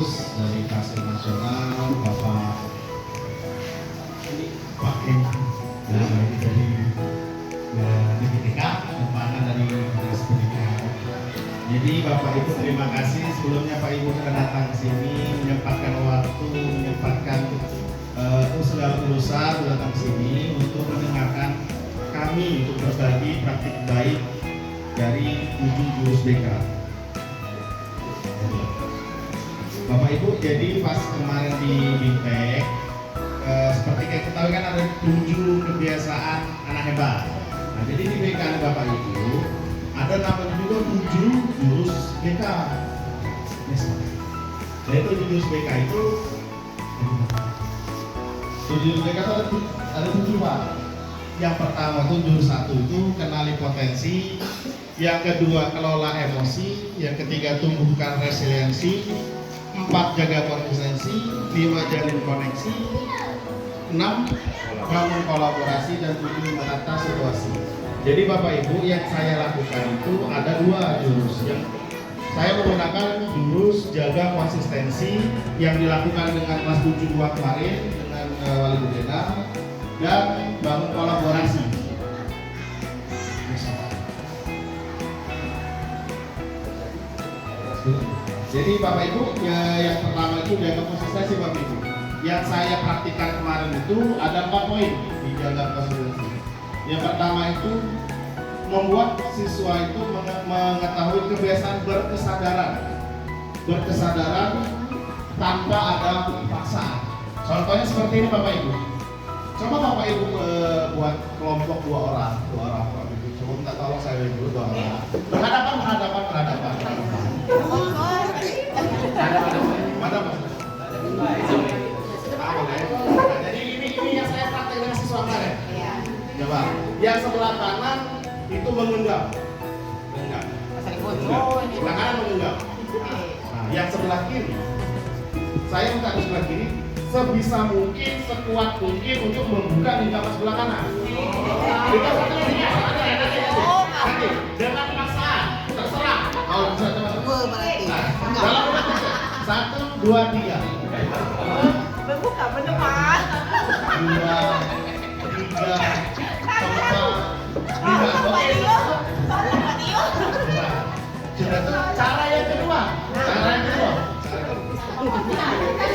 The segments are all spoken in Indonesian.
Sekaligus dari Kasih Nasional Bapak Pak Eman. Nah, ini dari DPTK, Lembaga dari Dinas Pendidikan. Jadi Bapak Ibu terima kasih sebelumnya Pak Ibu sudah datang ke sini, menyempatkan waktu, menyempatkan segala urusan datang ke sini untuk mendengarkan kami untuk berbagi praktik baik dari 7 jurus BK. Bapak Ibu, jadi pas kemarin di BIMTEK, seperti kita ketahui kan ada 7 kebiasaan anak hebat. Nah, jadi di BK Bapak Ibu ada namanya juga 7 jurus BK. Jadi 7 jurus BK itu 7 jurus BK itu ada 7 Pak. Yang pertama itu jurus 1 itu kenali potensi, yang kedua kelola emosi, yang ketiga tumbuhkan resiliensi, 4 jaga konsistensi, 5 jalin koneksi, 6 bangun kolaborasi, dan 7 menata situasi. Jadi Bapak Ibu yang saya lakukan itu ada 2 jurus. Yang saya menggunakan jurus jaga konsistensi yang dilakukan dengan kelas 72 kemarin dengan Wali Budena, dan bangun kolaborasi. Jadi Bapak Ibu yang pertama itu jaga konsistensi Bapak Ibu. Yang saya praktikkan kemarin itu ada 4 poin di jaga konsistensi. Yang pertama itu membuat siswa itu mengetahui kebiasaan berkesadaran tanpa ada paksaan. Contohnya seperti ini Bapak Ibu. Coba Bapak Ibu buat kelompok 2 orang Bapak Ibu. Coba minta tolong saya dulu 2 orang. Berhadapan. Jadi ini yang saya praktek dengan siswa kemarin. Coba, yang sebelah kanan itu mengenggam. Sebelah kanan mengenggam. Nah, yang sebelah kiri, saya minta ke sebelah kiri sebisa mungkin, sekuat mungkin untuk membuka genggaman sebelah kanan. Kita nanti dengan paksaan, terserah. Kalau bisa dalam 1, 2, 3. Berbuka berdepan. 2, 3, 4, 5. Cara yang kedua.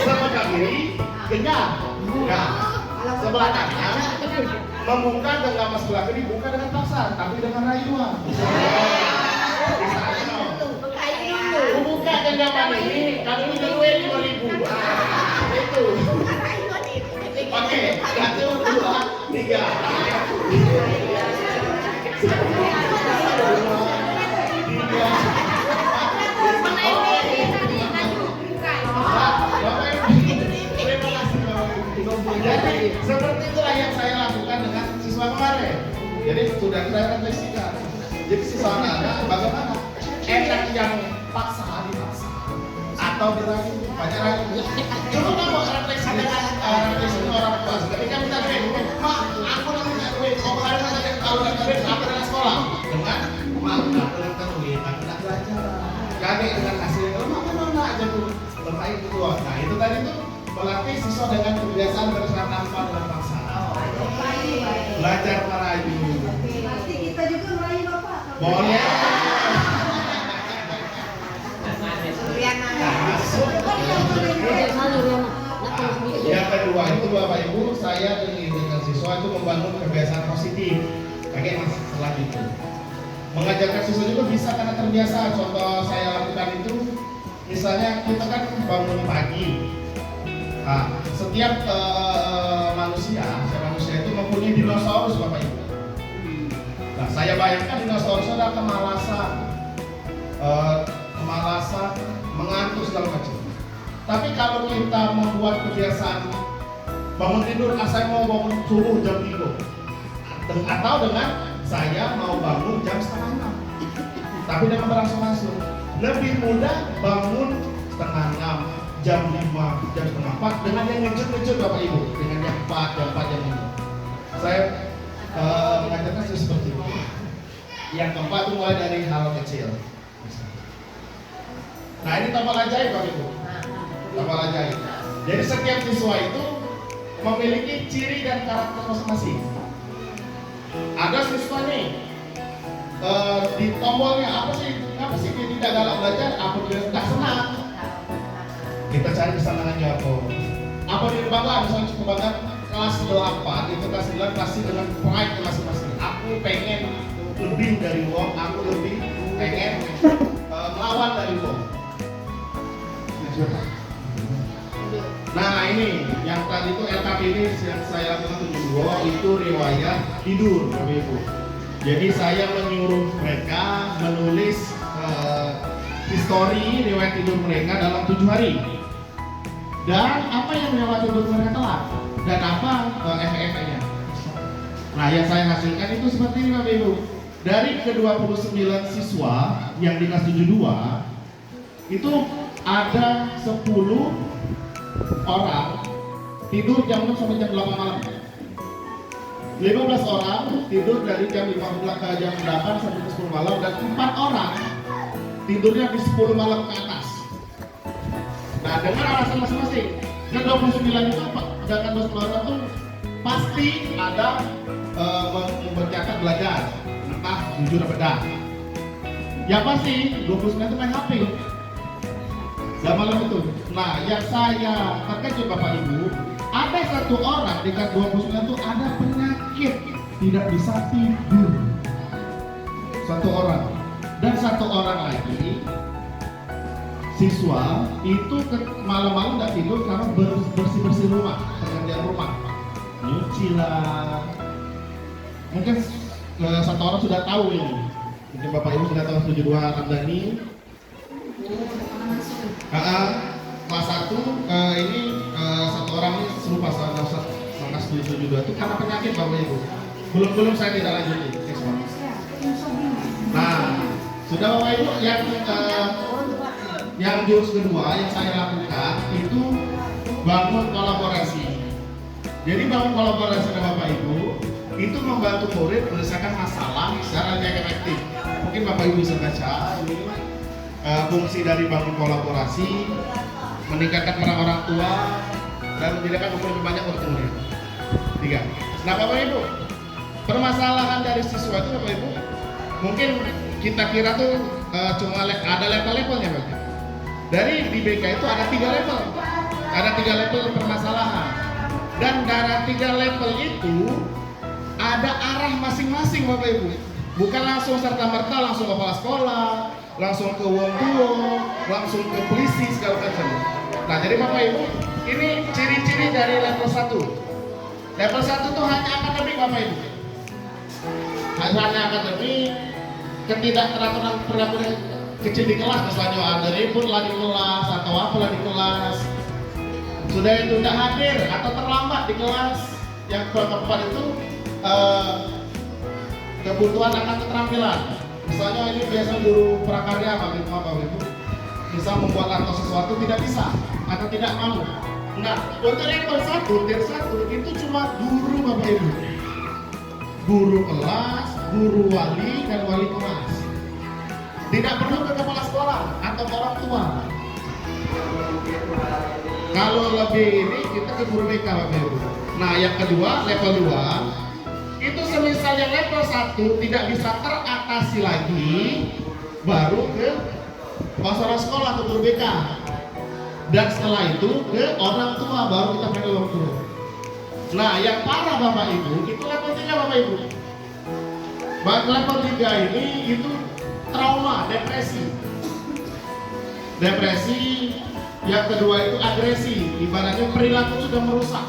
Sebelah kiri, genggam. Sebelah kanan, membuka genggaman sebelah kiri bukan dengan paksa, tapi dengan rayuan. Buka genggaman ini, kamu ini duit 5.000. Itu. Oke, 1, 2, 3. Jadi seperti itulah yang saya lakukan dengan siswa kemarin. Jadi sudah saya refleksikan. Jadi siswa anak bagaimana? Enak yang dipaksa atau dirayu, banyak rayu. Coba kamu refleksi dengan refleksi orang tua. Ketika minta duit, mak, aku nak minta duit. Kau ada saja kalau nak duit apa dengan sekolah? Dengan mak, aku nak duit, aku nak belajar. Kakek dengan hasil, mak mana aja tuh bermain kedua. Nah itu tadi tuh melatih siswa dengan kebiasaan berserah tanpa dengan paksa. Belajar merayu. Pasti kita juga merayu Bapak. Boleh. Yang kedua itu Bapak Ibu, saya dengan siswa itu membangun kebiasaan positif. Kayak mas selanjutnya mengajarkan siswa juga bisa karena terbiasa. Contoh saya lakukan itu, misalnya kita kan bangun pagi. Nah, setiap manusia itu mempunyai dinosaurus Bapak Ibu. Nah, saya bayangkan dinosaurus ada kemalasan, mengantuk segala macam. Tapi kalau kita membuat kebiasaan bangun tidur, saya mau bangun subuh jam 3, atau dengan saya mau bangun jam 5:30, tapi dengan berangsur-angsur, lebih mudah bangun 5:30, jam 5, jam 3:30 dengan yang ngejut Bapak Ibu, dengan yang 4, jam 5. Saya mengajarkan seperti itu. Yang keempat itu mulai dari hal kecil. Nah ini tombol ajaib Bapak Ibu. pelajari. Jadi setiap siswa itu memiliki ciri dan karakter masing-masing. Ada siswa nih di tombolnya apa sih dia tidak galak belajar, apa dia tidak senang. Kita cari kesenangannya apa dia bangga, misalnya cukup bangga kelas 8 itu kelas 9 kelas dengan pride masing-masing. Aku pengen lebih dari Wong, aku lebih pengen melawan dari Wong. Nah ini yang tadi itu LKP ini yang saya lakukan 72 itu riwayat tidur Bapak Ibu. Jadi saya menyuruh mereka menulis histori riwayat tidur mereka dalam 7 hari. Dan apa yang riwayat tidur mereka telah dan apa efek-efeknya. Nah yang saya hasilkan itu seperti ini Bapak Ibu. Dari ke-29 siswa yang di kelas 72 itu ada 10 orang tidur jam 6 sampai jam 8 malam. 15 orang tidur dari jam 8 sampai 10 malam dan 4 orang tidurnya di 10 malam ke atas. Nah dengan alasan masing-masing. Ke-29 itu apa? Dengan 20 orang itu pasti ada mencatat belajar, entah jujur atau tidak. Yang pasti 29 itu main HP. Malam itu. Nah, yang saya terkejut Bapak Ibu, ada 1 orang di kelas 29 itu ada penyakit tidak bisa tidur. 1 orang. Dan 1 orang lagi siswa itu malam-malam nggak tidur karena bersih-bersih rumah, pekerjaan rumah, nyuci lah. Mungkin 1 orang sudah tahu ini. Mungkin Bapak Ibu sudah tahu 72 Ramdhani. Kelas 1 ini 1 orang ini serupa sama 72 itu karena penyakit Bapak Ibu. Belum saya tidak lanjuti. Nah, sudah Bapak Ibu yang jurus kedua yang saya lakukan itu bangun kolaborasi. Jadi bangun kolaborasi dengan Bapak Ibu itu membantu murid menyelesaikan masalah secara efektif. Mungkin Bapak Ibu bisa baca ini. Fungsi dari bangun kolaborasi, meningkatkan peran orang tua, dan menyediakan buku lebih banyak untuk murid. 3. Nah Bapak Ibu, permasalahan dari siswa itu Bapak Ibu, mungkin kita kira tuh cuma ada level-levelnya Bapak. Dari di BK itu ada 3 level, ada 3 level permasalahan, dan dari 3 level itu ada arah masing-masing Bapak Ibu. Bukan langsung serta-merta langsung kepala sekolah, langsung ke wong tuo, langsung ke polisi segala macam. Nah jadi Bapak Ibu, ini ciri-ciri dari level 1. Level 1 itu hanya akademik Bapak Ibu. Hanya akademik, ketidakteraturan perilaku kecil di kelas, misalnya ada ribut lah di kelas atau apa lah di kelas. Sudah itu tidak hadir atau terlambat di kelas. Yang keempat itu kebutuhan akan keterampilan. Misalnya ini biasa guru prakarya Bapak Ibu, bisa membuat atau sesuatu tidak bisa atau tidak mau. Nah, untuk level 1, tier 1 itu cuma guru Bapak Ibu, guru kelas, guru wali dan wali kelas. Tidak perlu ke kepala sekolah atau orang tua. Kalau lebih ini kita ke guru BK Bapak Ibu. Nah, yang kedua level 2 itu semisal yang level 1 tidak bisa teratasi lagi, baru ke masalah sekolah atau guru BK. Dan setelah itu ke orang tua, baru kita panggil orang tua. Nah yang parah Bapak Ibu, itu level 3 Bapak Ibu. Level 3 ini itu trauma, depresi. Depresi, yang kedua itu agresi, ibaratnya perilaku sudah merusak.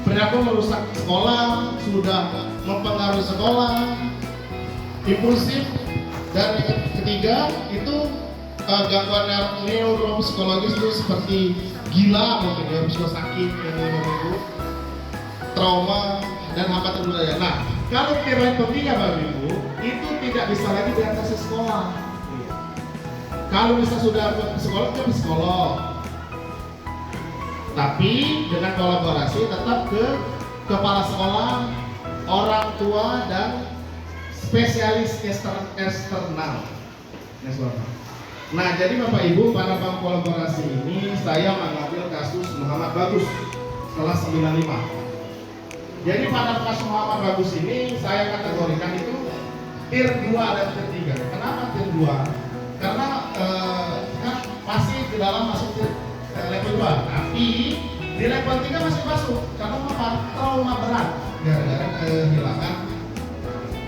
Perilaku merusak sekolah, sudah mempengaruhi sekolah, impulsif, dan yang ketiga itu gangguan neuropsikologis itu seperti gila mungkin ya, bisa sakit, Ibu, trauma dan hambatan budaya. Nah, kalau level 3 Bapak Ibu itu tidak bisa lagi diatasi sekolah. Kalau bisa sudah ke psikolog ke psikolog. Tapi dengan kolaborasi tetap ke kepala sekolah, orang tua dan spesialis eksternal. Nah, jadi Bapak Ibu pada kolaborasi ini saya mengambil kasus Muhammad Bagus kelas 95. Jadi pada kasus Muhammad Bagus ini saya kategorikan itu tier 2 dan tier 3. Kenapa tier 2? Karena kan masih di dalam masuk level 2, tapi di level 3 masih masuk karena apa? Trauma berat gara-gara kehilangan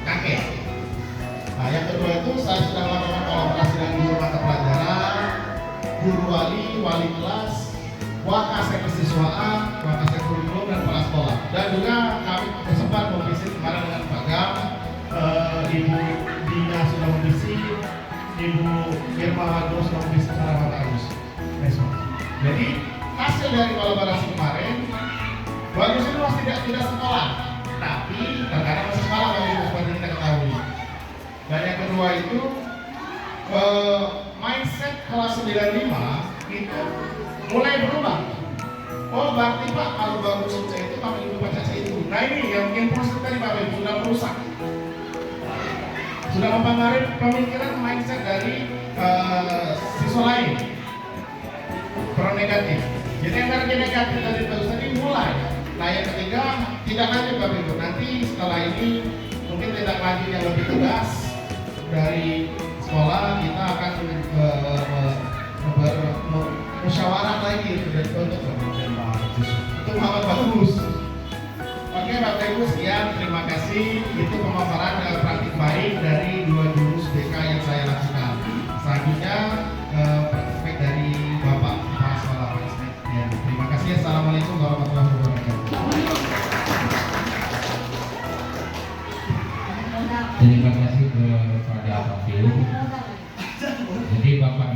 kakek. Nah, yang kedua itu saya sudah melakukan kolaborasi dengan guru mata pelajaran, guru wali kelas, wakasek kesiswaan, wakasek kurikulum dan kepala sekolah. Dan juga kami sempat memvisit kemarin dengan Pak Gam, Ibu Dina sudah memvisit, Ibu Irma Wagro sudah memvisit secara Pak Agus. Jadi hasil dari kolaborasi kemarin, Bagus itu masih tidak sekolah, tapi terkadang masih sekolah kalau seperti kita ketahui. Dan yang kedua itu mindset kelas 95 itu mulai berubah. Oh berarti Pak kalau Bagus itu kami ibu baca itu. Nah ini yang impulsif tadi Pak Ibu sudah merusak, sudah mempengaruhi pemikiran mindset dari siswa lain pro negatif. Jadi energi negatif dari Bagus tadi mulai. Nah yang ketiga tidak lanjut Bapak Ibu. Nanti setelah ini mungkin tidak lanjut yang lebih tegas dari sekolah, kita akan bermusyawarah lagi untuk Muhammad Bagus. Oke Bapak Ibu sekian, terima kasih. Itu pemaparan praktik baik dari 2 jurus BK yang saya lakukan. Selanjutnya praktik dari Bapak Kepala Sekolah. Ya, terima kasih. Assalamualaikum warahmatullahi wabarakatuh. Terima kasih kepada Pak Phil. Jadi Bapak